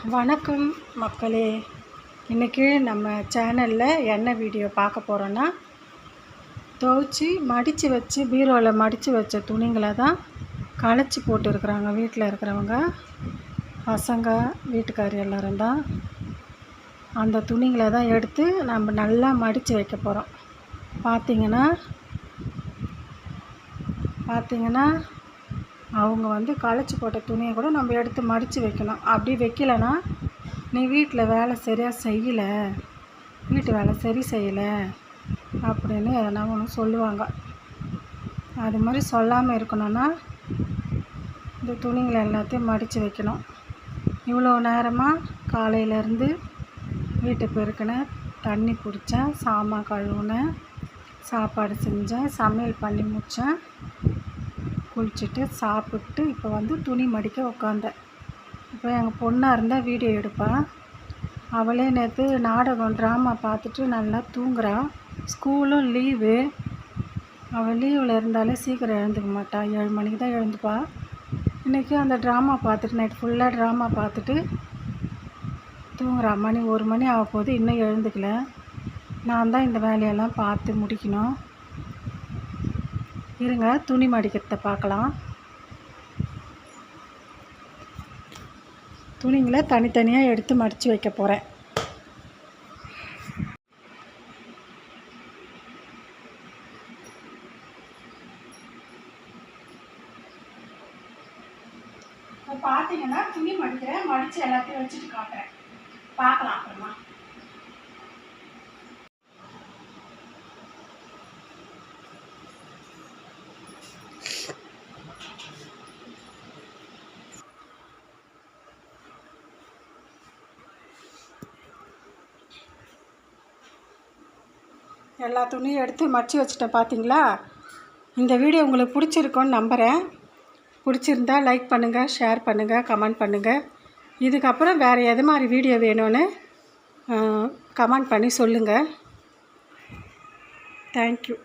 வணக்கம் மக்களே. இன்றைக்கி நம்ம சேனலில் என்ன வீடியோ பார்க்க போகிறோன்னா, துவைச்சி மடித்து வச்சு பீரோவில் மடித்து வச்ச துணிங்களை தான் களைச்சி போட்டுருக்குறாங்க வீட்டில் இருக்கிறவங்க, பசங்க, வீட்டுக்காரர் எல்லோரும் தான். அந்த துணிங்களை தான் எடுத்து நம்ம நல்லா மடித்து வைக்க போகிறோம். பார்த்திங்கன்னா அவங்க களைச்சி போட்ட துணியை கூட நம்ம எடுத்து மடித்து வைக்கணும். அப்படி வைக்கலைன்னா, நீ வீட்டில் வேலை சரியாக செய்யலை, வீட்டு வேலை சரி செய்யலை அப்படின்னு எதனா ஒன்று சொல்லுவாங்க. அது மாதிரி சொல்லாமல் இருக்கணும்னா இந்த துணிங்களை எல்லாத்தையும் மடித்து வைக்கணும். இவ்வளோ நேரமாக காலையிலேருந்து வீட்டை பெருக்கினேன், தண்ணி பிடிச்சேன், சாமான் கழுவுனேன், சாப்பாடு செஞ்சேன், சமையல் பண்ணி முடித்தேன், குளிச்சுட்டு சாப்பிட்டு இப்போ துணி மடிக்க உட்காந்தேன். இப்போ எங்கள் பொண்ணாக இருந்தால் வீடியோ எடுப்பாள். அவளே நேற்று நாடகம் ட்ராமா பார்த்துட்டு நல்லா தூங்குறா. ஸ்கூலும் லீவு. அவள் லீவில் இருந்தாலே சீக்கிரம் எழுந்துக்க மாட்டாள், 7 மணிக்கு தான் எழுந்துப்பாள். இன்றைக்கி அந்த ட்ராமா பார்த்துட்டு நைட் ஃபுல்லாக ட்ராமா பார்த்துட்டு தூங்குறா. மணி 1 மணி ஆக போகுது, இன்னும் எழுந்துக்கல. நான் தான் இந்த வேலையெல்லாம் பார்த்து முடிக்கணும். இருங்க, துணி மடிக்கிறத பார்க்கலாம். துணிங்களை தனித்தனியாக எடுத்து மடித்து வைக்க போகிறேன். இப்போ பார்த்தீங்கன்னா துணி மடிக்கிறேன், மடித்து எல்லாத்தையும் வச்சுட்டு காட்டுறேன், பார்க்கலாம் அப்புறமா. எல்லா துணியும் எடுத்து மடித்து வச்சுட்டேன். பார்த்தீங்களா? இந்த வீடியோ உங்களுக்கு பிடிச்சிருக்கோன்னு நம்புகிறேன். பிடிச்சிருந்தா லைக் பண்ணுங்கள், ஷேர் பண்ணுங்கள், கமெண்ட் பண்ணுங்கள். இதுக்கப்புறம் வேறு எது மாதிரி வீடியோ வேணும்னு கமெண்ட் பண்ணி சொல்லுங்கள். தேங்க்யூ.